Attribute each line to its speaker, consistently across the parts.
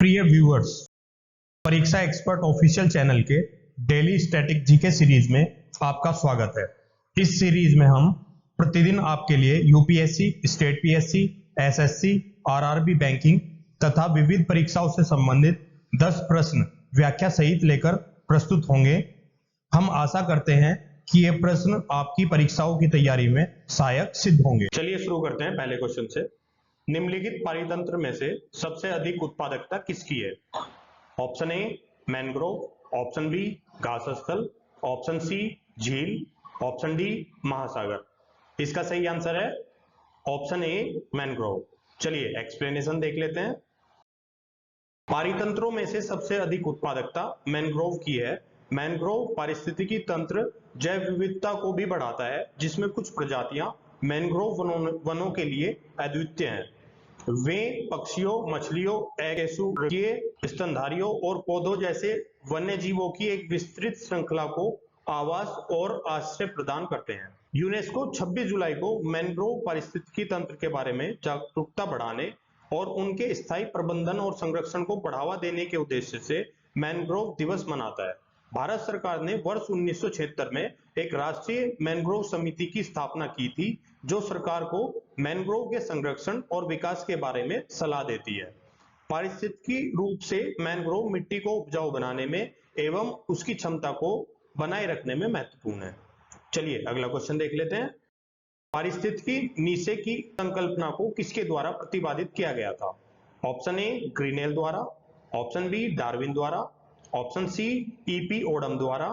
Speaker 1: प्रिय व्यूअर्स, परीक्षा expert official channel के डेली स्टैटिक जीके सीरीज में आपका स्वागत है। इस सीरीज में हम प्रतिदिन आपके लिए UPSC, state PSC, SSC, RRB banking तथा विविध परीक्षाओं से संबंधित 10 प्रश्न व्याख्या सहित लेकर प्रस्तुत होंगे। हम आशा करते हैं कि ये प्रश्न आपकी परीक्षाओं की तैयारी में सहायक सिद्ध होंगे। चलिए शुरू करते हैं पहले क्वेश्चन से। निम्नलिखित पारितंत्र में से सबसे अधिक उत्पादकता किसकी है? Option A mangrove, option B घास स्थल, ऑप्शन सी झील, ऑप्शन डी महासागर। इसका सही आंसर है ऑप्शन ए मैंग्रोव। चलिए एक्सप्लेनेशन देख लेते हैं। पारितंत्रों में से सबसे अधिक उत्पादकता मैंग्रोव की है। मैंग्रोव पारिस्थितिकी तंत्र जैव विविधता को भी बढ़ाता है, जिसमें कुछ प्रजातियां मैंग्रोव वनों के लिए अद्वितीय हैं। वे पक्षियों, मछलियों, अकशेरुकीय स्तनधारियों और पौधों जैसे वन्य जीवों की एक विस्तृत श्रृंखला को आवास और आश्रय प्रदान करते हैं। यूनेस्को 26 जुलाई को मैंग्रोव पारिस्थितिकी तंत्र के बारे में जागरूकता बढ़ाने और उनके स्थायी प्रबंधन और संरक्षण को बढ़ावा देने के उद्देश्य से मैंग्रोव दिवस मनाता है। भारत सरकार ने वर्ष 1976 में एक राष्ट्रीय मैंग्रोव समिति की स्थापना की थी, जो सरकार को मैंग्रोव के संरक्षण और विकास के बारे में सलाह देती है। पारिस्थितिकी रूप से मैंग्रोव मिट्टी को उपजाऊ बनाने में एवं उसकी क्षमता को बनाए रखने में महत्वपूर्ण है। चलिए अगला क्वेश्चन देख लेते हैं। पारिस्थितिकी नीचे की संकल्पना को किसके द्वारा प्रतिपादित किया गया था? ऑप्शन ए ग्रीनेल द्वारा, ऑप्शन बी डार्विन द्वारा, ऑप्शन सी ईपी ओडम द्वारा,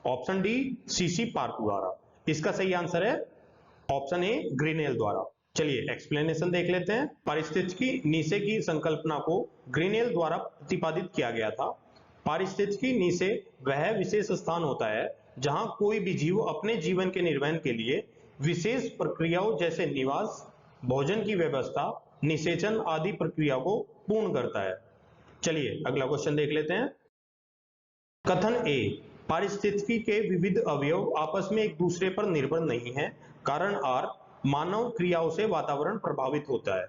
Speaker 1: ऑप्शन डी सीसी पार्क द्वारा। इसका सही आंसर है ऑप्शन ए ग्रीनेल द्वारा। चलिए एक्सप्लेनेशन देख लेते हैं। पारिस्थितिकी नीचे की संकल्पना को ग्रीनेल द्वारा प्रतिपादित किया गया था। पारिस्थितिकी नीचे वह विशेष स्थान होता है जहां कोई भी जीव अपने जीवन के निर्वहन के लिए विशेष प्रक्रियाओं जैसे निवास, भोजन की व्यवस्था, निषेचन आदि प्रक्रिया को पूर्ण करता है। चलिए अगला क्वेश्चन देख लेते हैं। कथन ए पारिस्थितिकी के विविध अवयव आपस में एक दूसरे पर निर्भर नहीं है। कारण आर मानव क्रियाओं से वातावरण प्रभावित होता है।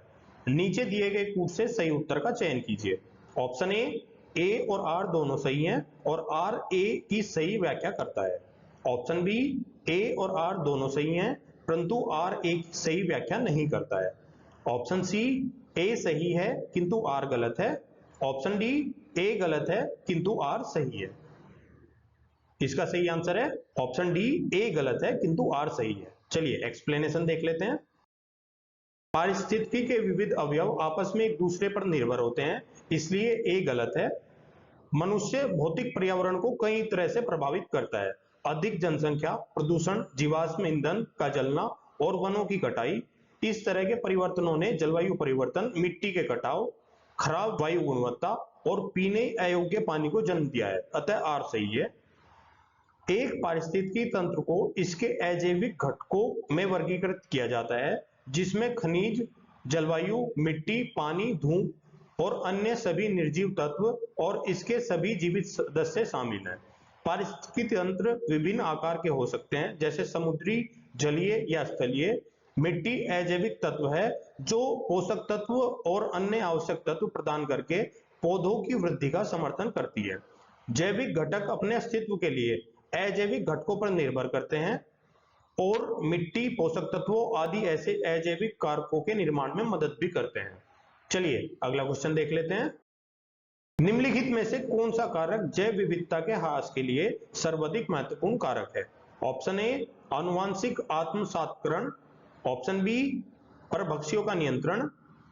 Speaker 1: नीचे दिए गए कूट से सही उत्तर का चयन कीजिए। ऑप्शन ए और आर दोनों सही हैं और आर ए की सही व्याख्या करता है। ऑप्शन बी ए और आर दोनों सही हैं परंतु आर ए की सही व्याख्या नहीं करता है। ऑप्शन सी ए सही है किंतु आर गलत है। ऑप्शन डी ए गलत है किंतु आर सही है। इसका सही आंसर है ऑप्शन डी ए गलत है किंतु आर सही है। चलिए एक्सप्लेनेशन देख लेते हैं। पारिस्थितिकी के विविध अवयव आपस में एक दूसरे पर निर्भर होते हैं, इसलिए ए गलत है। मनुष्य भौतिक पर्यावरण को कई तरह से प्रभावित करता है। अधिक जनसंख्या, प्रदूषण, जीवाश्म ईंधन का जलना और वनों की कटाई, इस तरह के परिवर्तनों ने जलवायु परिवर्तन, मिट्टी के कटाव, खराब वायु गुणवत्ता और पीने अयोग्य पानी को जन्म दिया है। अतः आर सही है। एक पारिस्थितिकी तंत्र को इसके अजैविक घटकों में वर्गीकृत किया जाता है, जिसमें खनिज, जलवायु, मिट्टी, पानी, धूप और अन्य सभी निर्जीव तत्व और इसके सभी जीवित सदस्य शामिल हैं। पारिस्थितिकी तंत्र विभिन्न आकार के हो सकते हैं, जैसे समुद्री, जलीय या स्थलीय। मिट्टी अजैविक तत्व है जो पोषक तत्व और अन्य आवश्यक तत्व प्रदान करके पौधों की वृद्धि का समर्थन करती है। जैविक घटक अपने अस्तित्व के लिए अजैविक घटकों पर निर्भर करते हैं और मिट्टी, पोषक तत्वों आदि ऐसे अजैविक कारकों के निर्माण में मदद भी करते हैं। चलिए अगला क्वेश्चन देख लेते हैं। निम्नलिखित में से कौन सा कारक जैव विविधता के ह्रास के लिए सर्वाधिक महत्वपूर्ण कारक है? ऑप्शन ए आनुवांशिक आत्मसात्करण, ऑप्शन बी परभक्षियों का नियंत्रण,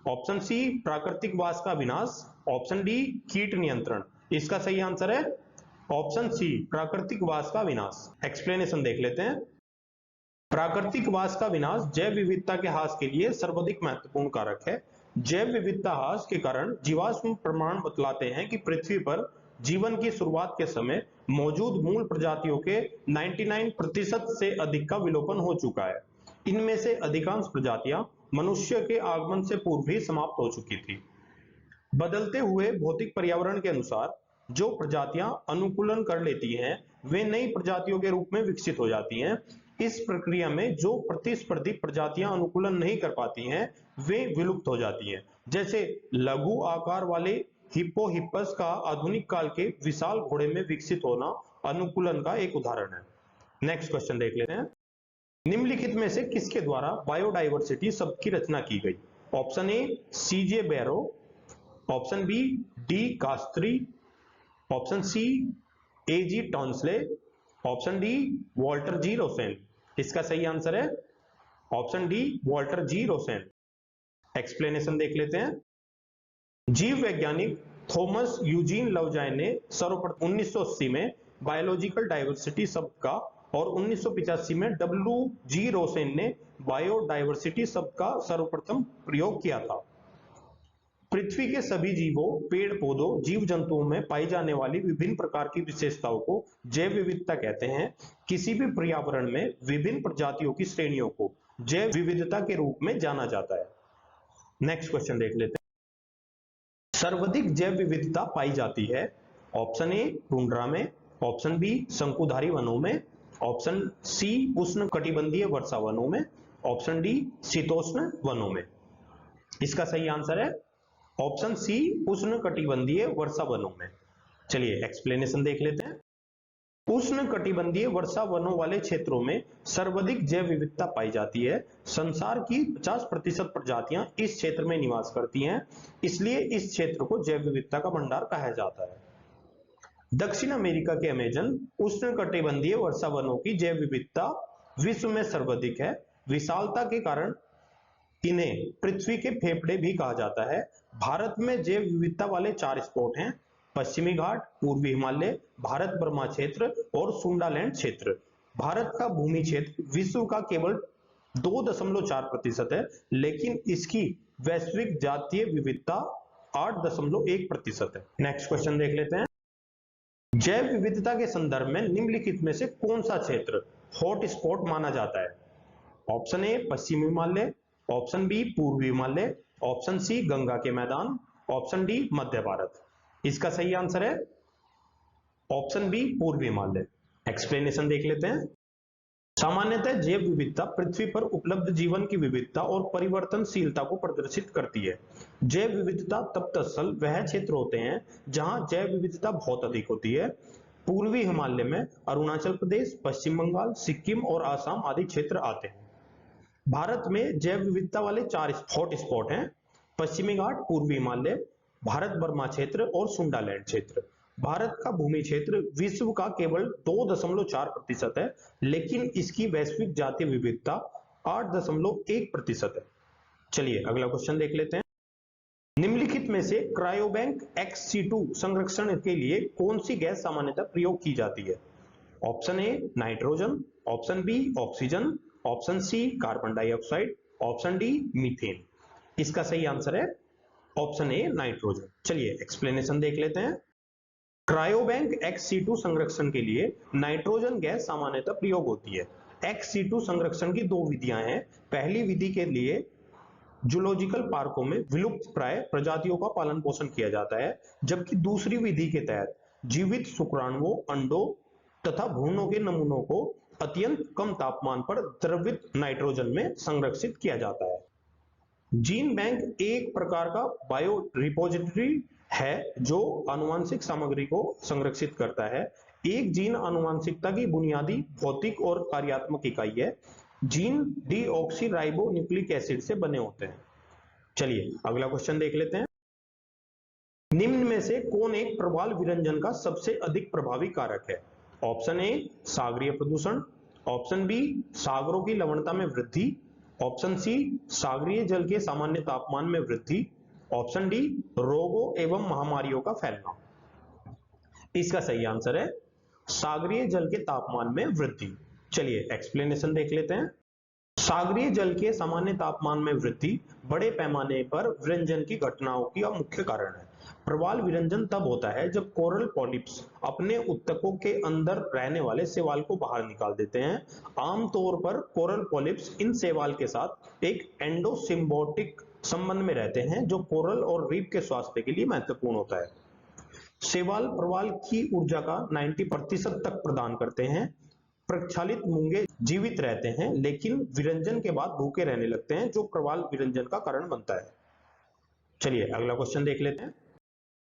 Speaker 1: ऑप्शन सी प्राकृतिक वास का विनाश, ऑप्शन डी कीट नियंत्रण। इसका सही आंसर है ऑप्शन सी प्राकृतिक वास का विनाश। एक्सप्लेनेशन देख लेते हैं। प्राकृतिक वास का विनाश जैव विविधता के ह्रास के लिए सर्वाधिक महत्वपूर्ण कारक है। जैव विविधता ह्रास के कारण जीवाश्म प्रमाण बतलाते हैं कि पृथ्वी पर जीवन की शुरुआत के समय मौजूद मूल प्रजातियों के 99% से अधिक का विलोपन हो चुका है। इनमें से अधिकांश प्रजातियां मनुष्य के आगमन से पूर्व ही समाप्त हो चुकी थी। बदलते हुए भौतिक पर्यावरण के अनुसार जो प्रजातियां अनुकूलन कर लेती हैं, वे नई प्रजातियों के रूप में विकसित हो जाती हैं। इस प्रक्रिया में जो प्रतिस्पर्धी प्रजातियां अनुकूलन नहीं कर पाती हैं, वे विलुप्त हो जाती हैं। जैसे लघु आकार वाले हिप्पोहिप्पस का आधुनिक काल के विशाल घोड़े में विकसित होना अनुकूलन का एक उदाहरण है। नेक्स्ट क्वेश्चन देख लेते हैं। निम्नलिखित में से किसके द्वारा बायोडायवर्सिटी शब्द की रचना की गई? Option A C J Barrow, option B di Castri, option C A G Tansley, option D Walter G Rosen. इसका सही आंसर है option D Walter G Rosen. Explanation देख लेते हैं। जीव वैज्ञानिक थॉमस यूजीन लवजाय ने सर्वप्रथम 1980 में बायोलॉजिकल डाइवर्सिटी शब्द का और 1985 में डब्ल्यू जी रोसेन ने बायोडायवर्सिटी शब्द का सर्वप्रथम प्रयोग किया था। पृथ्वी के सभी जीवों, पेड़ पौधों, जीव जंतुओं में पाई जाने वाली विभिन्न प्रकार की विशेषताओं को जैव विविधता कहते हैं। किसी भी पर्यावरण में विभिन्न प्रजातियों की श्रेणियों को जैव विविधता के रूप में जाना जाता है। नेक्स्ट क्वेश्चन देख लेते हैं। सर्वाधिक जैव विविधता पाई जाती है। ऑप्शन ए टुंड्रा में, ऑप्शन बी शंकुधारी वनों में, ऑप्शन सी उष्ण कटिबंधीय वर्षा वनों में, ऑप्शन डी शीतोष्ण वनों में। इसका सही आंसर है ऑप्शन सी उष्ण कटिबंधीय वर्षा वनों में। चलिए एक्सप्लेनेशन देख लेते हैं। उष्ण कटिबंधीय वर्षा वनों वाले क्षेत्रों में सर्वाधिक जैव विविधता पाई जाती है। संसार की 50% प्रजातियां इस क्षेत्र में निवास करती हैं, इसलिए इस क्षेत्र को जैव विविधता का भंडार कहा जाता है। दक्षिण अमेरिका के अमेजन उष्ण कटिबंधीय वर्षा वनों की जैव विविधता विश्व में सर्वाधिक है। विशालता के कारण इन्हें पृथ्वी के फेफड़े भी कहा जाता है। भारत में जैव विविधता वाले 4 स्पॉट हैं: पश्चिमी घाट, पूर्वी हिमालय, भारत बर्मा क्षेत्र और सुंडालैंड क्षेत्र। भारत का भूमि क्षेत्र विश्व का केवल 2.4% है, लेकिन इसकी वैश्विक जातीय विविधता 8.1% है। नेक्स्ट क्वेश्चन देख लेते हैं। जैव विविधता के संदर्भ में निम्नलिखित में से कौन सा क्षेत्र हॉट स्पॉट माना जाता है? ऑप्शन ए पश्चिमी हिमालय, ऑप्शन बी पूर्वी हिमालय, ऑप्शन सी गंगा के मैदान, ऑप्शन डी मध्य भारत। इसका सही आंसर है ऑप्शन बी पूर्वी हिमालय। एक्सप्लेनेशन देख लेते हैं। सामान्यतः जैव विविधता पृथ्वी पर उपलब्ध जीवन की विविधता और परिवर्तनशीलता को प्रदर्शित करती है। जैव विविधता तब दरअसल वह क्षेत्र होते हैं जहां जैव विविधता बहुत अधिक होती है। पूर्वी हिमालय में अरुणाचल प्रदेश, पश्चिम बंगाल, सिक्किम और आसाम आदि क्षेत्र आते हैं। भारत में जैव विविधता वाले 4 हॉट स्पॉट हैं: पश्चिमी घाट, पूर्वी हिमालय, भारत बर्मा क्षेत्र और सुंडालैंड क्षेत्र। भारत का भूमि क्षेत्र विश्व का केवल 2.4% है, लेकिन इसकी वैश्विक जातीय विविधता 8.1% है। चलिए अगला क्वेश्चन देख लेते हैं। निम्नलिखित में से क्रायोबैंक XC2 संरक्षण के लिए कौन सी गैस सामान्यतः प्रयोग की जाती है? Option A nitrogen, option B oxygen, option C carbon dioxide, option D methane. इसका सही आंसर है ऑप्शन ए नाइट्रोजन। चलिए एक्सप्लेनेशन देख लेते हैं। क्रायोबैंक XC2 संरक्षण के लिए नाइट्रोजन गैस सामान्यतः प्रयोग होती है। XC2 संरक्षण की 2 विधियां हैं। पहली विधि के लिए जूलॉजिकल पार्कों में विलुप्त प्राय प्रजातियों का पालन पोषण किया जाता है, जबकि दूसरी विधि के तहत जीवित शुक्राणुओं, अंडों तथा भ्रूणों के नमूनों को अत्यंत कम तापमान पर द्रवित नाइट्रोजन में संरक्षित किया जाता है। जीन बैंक एक प्रकार का बायो रिपोजिटरी है जो आनुवंशिक सामग्री को संरक्षित करता है। एक जीन आनुवंशिकता की बुनियादी भौतिक और कार्यात्मक इकाई है। जीन डीऑक्सी न्यूक्लिक एसिड से बने होते हैं। चलिए अगला क्वेश्चन देख लेते हैं। निम्न में से कौन एक प्रवाल विरंजन का सबसे अधिक प्रभावी कारक है? ऑप्शन ए सागरीय प्रदूषण, ऑप्शन बी सागरों की लवणता में वृद्धि, ऑप्शन सी सागरीय जल के सामान्य तापमान में वृद्धि, ऑप्शन डी रोगों एवं महामारियों का फैलना। इसका सही आंसर है सागरीय जल के तापमान में वृद्धि। चलिए एक्सप्लेनेशन देख लेते हैं। सागरीय जल के सामान्य तापमान में वृद्धि बड़े पैमाने पर विरंजन की घटनाओं का मुख्य कारण है। प्रवाल विरंजन तब होता है जब कोरल पॉलिप्स अपने उत्तकों के अंदर रहने वाले शैवाल को बाहर निकाल देते हैं। आमतौर पर कोरल पॉलिप्स इन शैवाल के साथ एक एंडोसिम्बायोटिक संबंध में रहते हैं, जो कोरल और रीफ के स्वास्थ्य के लिए महत्वपूर्ण होता है। शैवाल प्रवाल की ऊर्जा का 90% तक प्रदान करते हैं। प्रक्षालित मूंगे जीवित रहते हैं, लेकिन विरंजन के बाद भूखे रहने लगते हैं, जो प्रवाल विरंजन का कारण बनता है। चलिए अगला क्वेश्चन देख लेते हैं।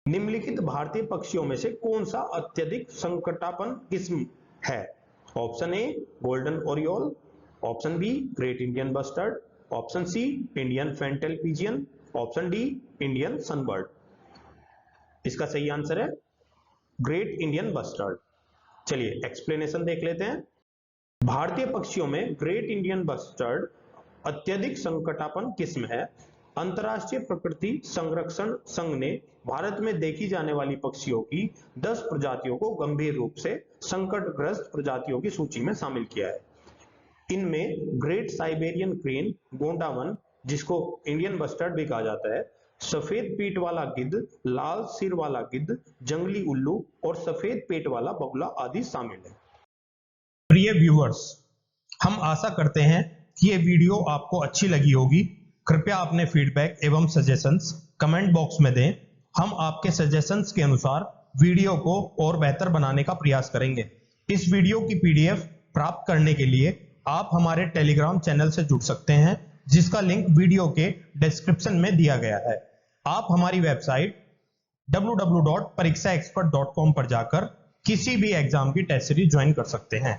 Speaker 1: निम्नलिखित भारतीय पक्षियों में से कौन सा अत्यधिक संकटापन किस्म है? Option A golden oriole, option B great Indian bustard, option C Indian fantail pigeon, option D Indian sunbird. इसका सही आंसर है ग्रेट इंडियन बस्टर्ड। चलिए एक्सप्लेनेशन देख लेते हैं। भारतीय पक्षियों में ग्रेट इंडियन बस्टर्ड अत्यधिक संकटापन किस्म है। अंतर्राष्ट्रीय प्रकृति संरक्षण संघ ने भारत में देखी जाने वाली पक्षियों की 10 प्रजातियों को गंभीर रूप से संकटग्रस्त प्रजातियों की सूची में शामिल किया है। इनमें ग्रेट साइबेरियन क्रेन, गोंडावन जिसको इंडियन बस्टर्ड भी कहा जाता है, सफेद पीठ वाला गिद्ध, लाल सिर वाला गिद्ध, जंगली उल्लू और सफेद पेट वाला बगुला आदि शामिल है। प्रिय व्यूअर्स, हम आशा करते हैं कि ये वीडियो आपको अच्छी लगी होगी। कृपया अपने फीडबैक एवं सजेशंस कमेंट बॉक्स में दें। हम आपके सजेशंस के अनुसार वीडियो को और बेहतर बनाने का प्रयास करेंगे। इस वीडियो की पीडीएफ प्राप्त करने के लिए आप हमारे टेलीग्राम चैनल से जुड़ सकते हैं, जिसका लिंक वीडियो के डिस्क्रिप्शन में दिया गया है। आप हमारी वेबसाइट www.parikshaexpert.com पर जाकर किसी भी एग्जाम की टेस्ट सीरीज ज्वाइन कर सकते हैं।